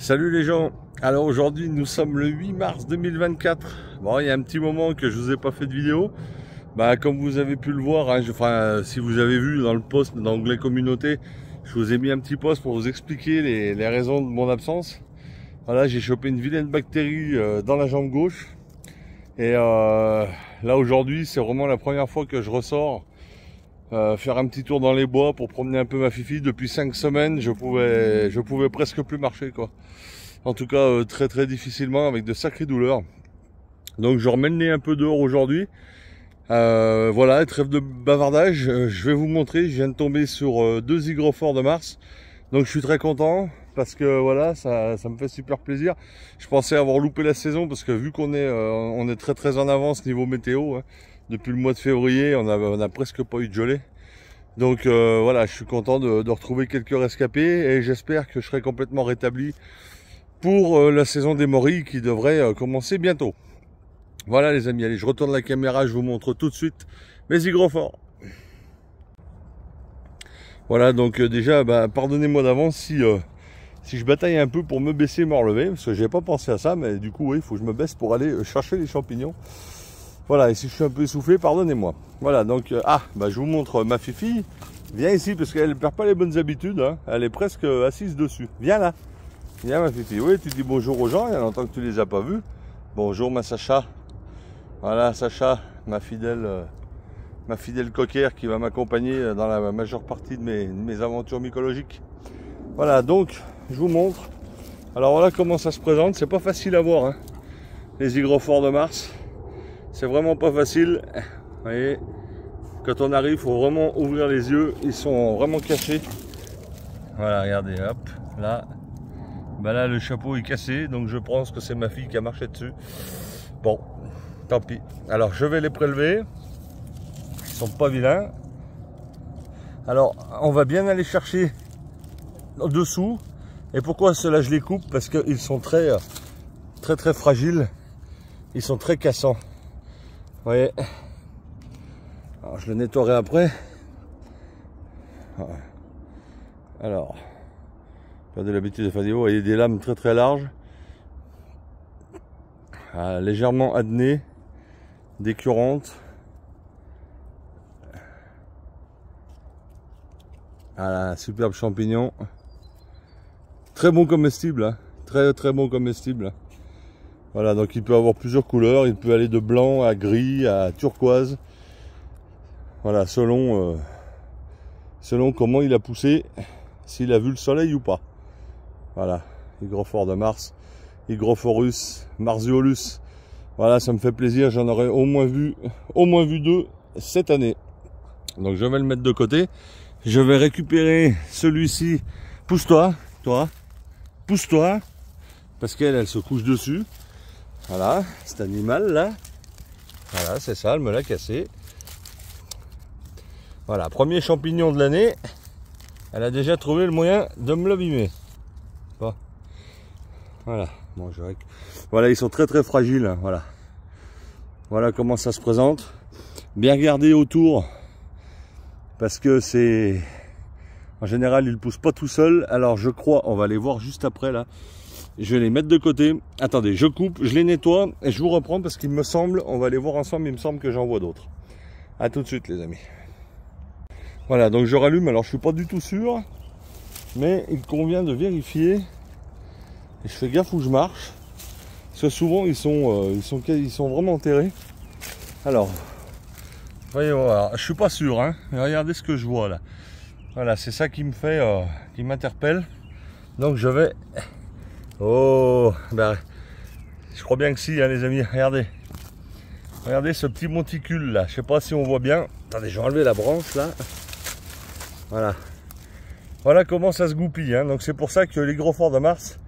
Salut les gens. Alors aujourd'hui nous sommes le 8 mars 2024. Bon, il y a un petit moment que je vous ai pas fait de vidéo. Comme vous avez pu le voir, hein, si vous avez vu dans le post d'Anglais Communauté, je vous ai mis un petit post pour vous expliquer les raisons de mon absence. Voilà, j'ai chopé une vilaine bactérie dans la jambe gauche. Et là aujourd'hui c'est vraiment la première fois que je ressors faire un petit tour dans les bois pour promener un peu ma fifi. Depuis 5 semaines je pouvais presque plus marcher quoi. En tout cas très très difficilement, avec de sacrées douleurs. Donc je remets le nez un peu dehors aujourd'hui. Voilà, trêve de bavardage, je vais vous montrer. Je viens de tomber sur 2 hygrophores de Mars. Donc je suis très content parce que voilà, ça me fait super plaisir. Je pensais avoir loupé la saison parce que vu qu'on est très très en avance niveau météo, hein. Depuis le mois de février, on a presque pas eu de gelée. Donc voilà, je suis content de retrouver quelques rescapés et j'espère que je serai complètement rétabli pour la saison des morilles qui devrait commencer bientôt. Voilà les amis, allez, je retourne la caméra, je vous montre tout de suite mes hygrophores. Voilà, donc déjà, pardonnez-moi d'avance si je bataille un peu pour me baisser et me relever, parce que j'ai pas pensé à ça, mais du coup, oui, il faut que je me baisse pour aller chercher les champignons. Voilà, et si je suis un peu essoufflé, pardonnez-moi. Voilà, donc, je vous montre ma fifi. Viens ici, parce qu'elle ne perd pas les bonnes habitudes, hein. Elle est presque assise dessus. Viens là. Viens ma fifi. Oui, tu dis bonjour aux gens, il y a longtemps que tu les as pas vus. Bonjour ma Sacha. Voilà, Sacha, ma fidèle coquère qui va m'accompagner dans la majeure partie de mes aventures mycologiques. Voilà, donc, je vous montre. Alors voilà comment ça se présente. C'est pas facile à voir, hein, les hygrophores de Mars. C'est vraiment pas facile. Vous voyez, quand on arrive, il faut vraiment ouvrir les yeux. Ils sont vraiment cachés. Voilà, regardez, hop, là. Là, le chapeau est cassé, donc je pense que c'est ma fille qui a marché dessus. Bon, tant pis. Alors, je vais les prélever. Ils sont pas vilains. Alors, on va bien aller chercher en dessous. Et pourquoi ceux-là, je les coupe? Parce qu'ils sont très fragiles. Ils sont très cassants. Vous voyez, alors je le nettoierai après. Alors, regardez l'habitude de faire des hauts. Vous voyez des lames très larges, légèrement adnées, décurantes. Voilà, superbe champignon, très bon comestible, hein. Très bon comestible. Voilà, donc il peut avoir plusieurs couleurs, il peut aller de blanc à gris, à turquoise. Voilà, selon comment il a poussé, s'il a vu le soleil ou pas. Voilà, hygrophore de Mars, Hygrophorus marziolus. Voilà, ça me fait plaisir, j'en aurais au moins vu 2 cette année. Donc je vais le mettre de côté. Je vais récupérer celui-ci. Pousse-toi, toi. Pousse-toi. Parce qu'elle se couche dessus. Voilà, cet animal là, voilà, c'est ça, elle me l'a cassé. Voilà, premier champignon de l'année, elle a déjà trouvé le moyen de me l'abîmer. Bon, voilà, bon, voilà, ils sont très fragiles, hein, voilà. Voilà comment ça se présente. Bien regarder autour, parce que c'est, en général, ils ne poussent pas tout seuls. Alors je crois, on va les voir juste après là. Je vais les mettre de côté. Attendez, je coupe, je les nettoie et je vous reprends parce qu'il me semble, on va les voir ensemble, il me semble que j'en vois d'autres. A tout de suite les amis. Voilà, donc je rallume, alors je suis pas du tout sûr, mais il convient de vérifier. Et je fais gaffe où je marche, parce que souvent ils sont vraiment enterrés. Alors, voyez, voilà, je suis pas sûr, hein. Regardez ce que je vois là. Voilà, c'est ça qui me fait, qui m'interpelle. Donc je vais... Oh, je crois bien que si, hein, les amis, regardez. Regardez ce petit monticule là, je sais pas si on voit bien. Attendez, je vais enlever la branche là. Voilà. Voilà comment ça se goupille, hein. Donc c'est pour ça que l'hygrophore de Mars,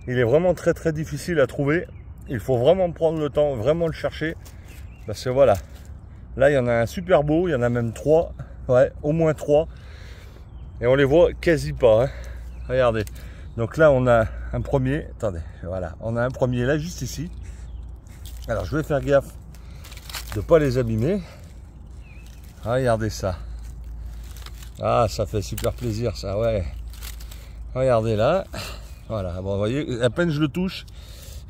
il est vraiment très difficile à trouver. Il faut vraiment prendre le temps, vraiment le chercher. Parce que voilà, là il y en a un super beau, il y en a même 3. Ouais, au moins 3. Et on les voit quasi pas, hein. Regardez. Donc là on a un premier, attendez, voilà, on a un premier là juste ici. Alors je vais faire gaffe de ne pas les abîmer. Regardez ça. Ah, ça fait super plaisir ça, ouais. Regardez là. Voilà, bon, vous voyez, à peine je le touche,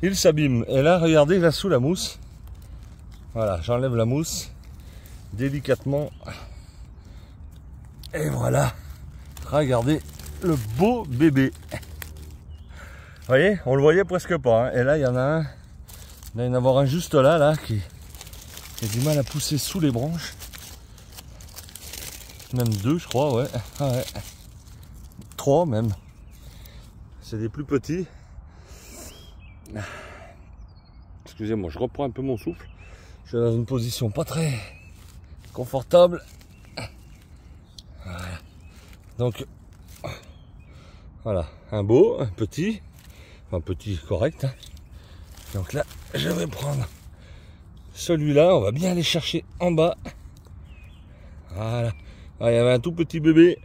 il s'abîme. Et là, regardez, là sous la mousse. Voilà, j'enlève la mousse délicatement. Et voilà, regardez le beau bébé. Vous voyez, on le voyait presque pas. Hein. Et là, il y en a un. Il va y en avoir un juste là, qui a du mal à pousser sous les branches. Même 2, je crois, ouais. Ah ouais. 3 même. C'est des plus petits. Excusez-moi, je reprends un peu mon souffle. Je suis dans une position pas très confortable. Voilà. Donc, voilà, un beau, un petit. Enfin, petit, correct. Hein. Donc là, je vais prendre celui-là. On va bien aller chercher en bas. Voilà. Ah, il y avait un tout petit bébé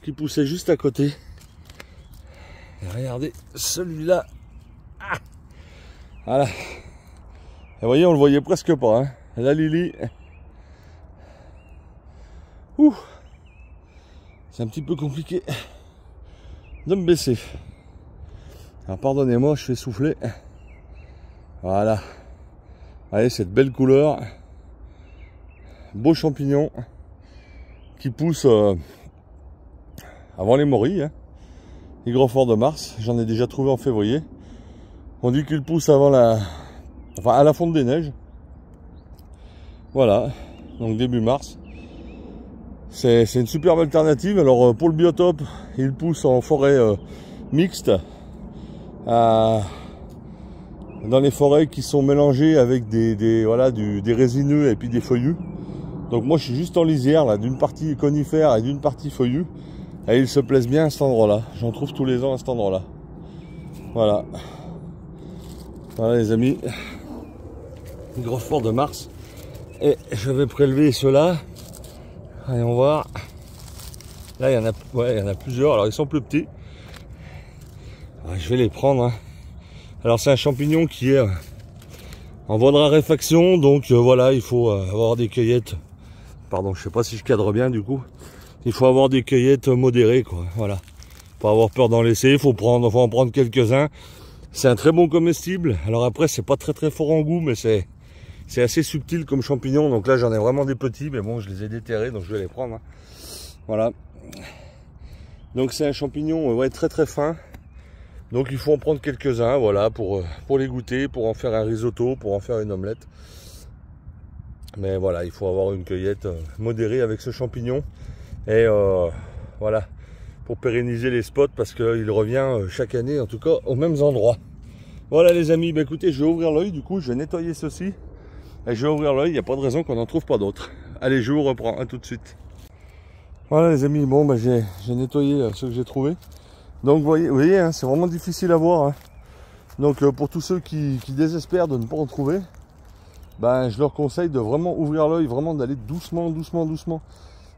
qui poussait juste à côté. Et regardez celui-là. Ah, voilà. Et vous voyez, on le voyait presque pas. Hein. La Lily. Ouh. C'est un petit peu compliqué de me baisser. Alors pardonnez-moi, je fais souffler. Voilà. Allez, cette belle couleur. Beau champignon qui pousse avant les morilles. Hein. Hygrophore de Mars. J'en ai déjà trouvé en février. On dit qu'il pousse avant à la fonte des neiges. Voilà. Donc début mars. C'est une superbe alternative. Alors pour le biotope, il pousse en forêt mixte. Dans les forêts qui sont mélangées avec des résineux et puis des feuillus. Donc moi je suis juste en lisière là, d'une partie conifère et d'une partie feuillue. Et ils se plaisent bien à cet endroit là. J'en trouve tous les ans à cet endroit là. Voilà. Voilà les amis. Hygrophore de Mars. Et je vais prélever ceux-là. Allons voir. Là il y en a plusieurs. Alors ils sont plus petits. Alors, je vais les prendre. Hein. Alors c'est un champignon qui est en voie de raréfaction, donc voilà, il faut avoir des cueillettes. Pardon, je sais pas si je cadre bien du coup. Il faut avoir des cueillettes modérées, quoi. Voilà, pas avoir peur d'en laisser. Il faut en prendre quelques-uns. C'est un très bon comestible. Alors après, c'est pas très fort en goût, mais c'est assez subtil comme champignon. Donc là, j'en ai vraiment des petits, mais bon, je les ai déterrés, donc je vais les prendre. Hein. Voilà. Donc c'est un champignon ouais, très fin. Donc il faut en prendre quelques-uns, voilà, pour les goûter, pour en faire un risotto, pour en faire une omelette. Mais voilà, il faut avoir une cueillette modérée avec ce champignon. Et voilà, pour pérenniser les spots, parce qu'il revient chaque année, en tout cas, aux mêmes endroits. Voilà les amis, bah, écoutez, je vais ouvrir l'œil, du coup, je vais nettoyer ceci. Et je vais ouvrir l'œil, il n'y a pas de raison qu'on n'en trouve pas d'autres. Allez, je vous reprends, à tout de suite. Voilà les amis, bon, bah, j'ai nettoyé ce que j'ai trouvé. Donc vous voyez hein, c'est vraiment difficile à voir. Hein. Donc pour tous ceux qui désespèrent de ne pas en trouver, ben, je leur conseille de vraiment ouvrir l'œil, vraiment d'aller doucement.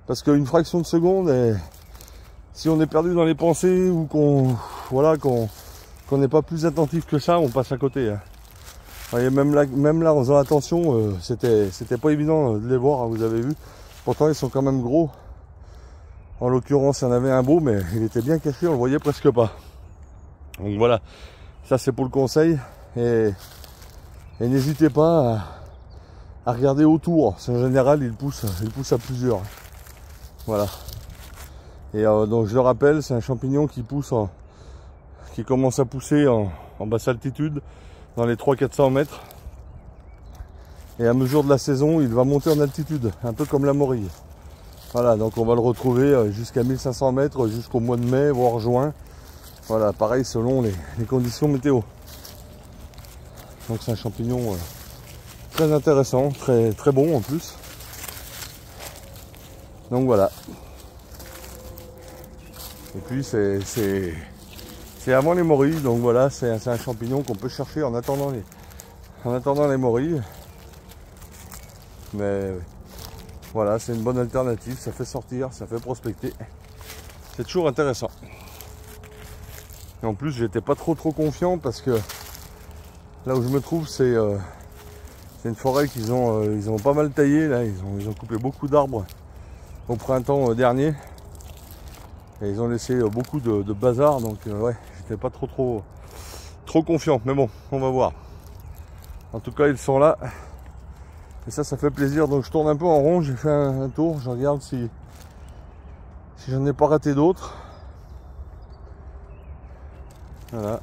Parce qu'une fraction de seconde, si on est perdu dans les pensées ou qu'on n'est pas plus attentif que ça, on passe à côté. Hein. Vous voyez, même là en faisant attention, c'était pas évident de les voir, hein, vous avez vu. Pourtant ils sont quand même gros. En l'occurrence, il y en avait un beau, mais il était bien caché, on le voyait presque pas. Donc voilà, ça c'est pour le conseil. Et n'hésitez pas à regarder autour. En général, il pousse à plusieurs. Voilà. Et donc je le rappelle, c'est un champignon qui commence à pousser en basse altitude, dans les 300-400 mètres. Et à mesure de la saison, il va monter en altitude, un peu comme la morille. Voilà, donc on va le retrouver jusqu'à 1500 mètres jusqu'au mois de mai, voire juin. Voilà, pareil selon les conditions météo. Donc c'est un champignon très intéressant, très bon en plus. Donc voilà. Et puis c'est avant les morilles, donc voilà, c'est un champignon qu'on peut chercher en attendant les morilles. Mais voilà, c'est une bonne alternative, ça fait sortir, ça fait prospecter. C'est toujours intéressant. Et en plus, j'étais pas trop confiant parce que là où je me trouve, c'est une forêt qu'ils ont pas mal taillée. Là, ils ont coupé beaucoup d'arbres au printemps dernier. Et ils ont laissé beaucoup de bazar, donc ouais, j'étais pas trop confiant, mais bon, on va voir. En tout cas, ils sont là. Et ça fait plaisir. Donc je tourne un peu en rond, j'ai fait un tour, je regarde si j'en ai pas raté d'autres. Voilà.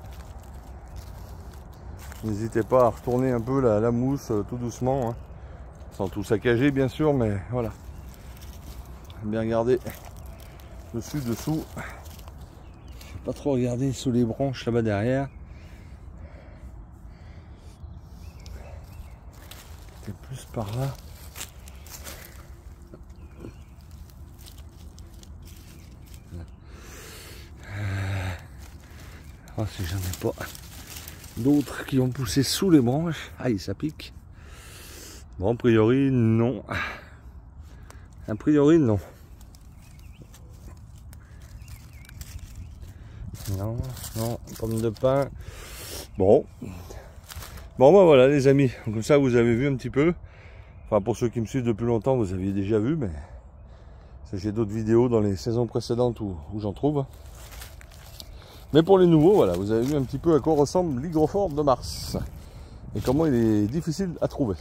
N'hésitez pas à retourner un peu la mousse tout doucement, hein. Sans tout saccager bien sûr, mais voilà. Bien regarder dessus, dessous. Je vais pas trop regarder sous les branches là-bas derrière. C'était plus par là. Oh, si j'en ai pas d'autres qui ont poussé sous les branches. Aïe, ça pique. Bon, a priori, non. A priori, non. Non, pomme de pin. Bon. Bon, bah voilà, les amis. Comme ça, vous avez vu un petit peu. Enfin, pour ceux qui me suivent depuis longtemps, vous aviez déjà vu, mais j'ai d'autres vidéos dans les saisons précédentes où j'en trouve. Mais pour les nouveaux, voilà, vous avez vu un petit peu à quoi ressemble l'hygrophore de Mars. Et comment il est difficile à trouver.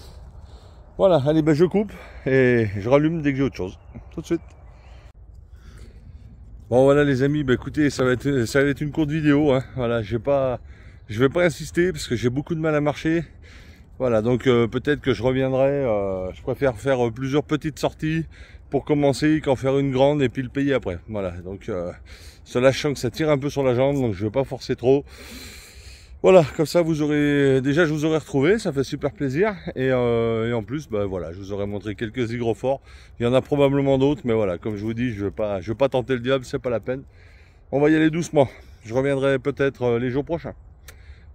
Voilà, allez, ben je coupe et je rallume dès que j'ai autre chose. Tout de suite. Bon voilà les amis, ben écoutez, ça va être une courte vidéo, hein. Voilà, je vais pas insister parce que j'ai beaucoup de mal à marcher. Voilà, donc peut-être que je reviendrai, je préfère faire plusieurs petites sorties pour commencer qu'en faire une grande et puis le payer après. Voilà, donc cela, je sens que ça tire un peu sur la jambe, donc je vais pas forcer trop. Voilà, comme ça vous aurez déjà, je vous aurai retrouvé, ça fait super plaisir. Et en plus, bah voilà, je vous aurai montré quelques hygrophores. Il y en a probablement d'autres, mais voilà, comme je vous dis, je vais pas tenter le diable, c'est pas la peine. On va y aller doucement. Je reviendrai peut-être les jours prochains.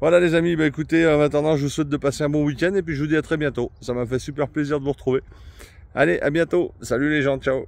Voilà les amis, bah écoutez, en attendant, je vous souhaite de passer un bon week-end et puis je vous dis à très bientôt. Ça m'a fait super plaisir de vous retrouver. Allez, à bientôt. Salut les gens, ciao.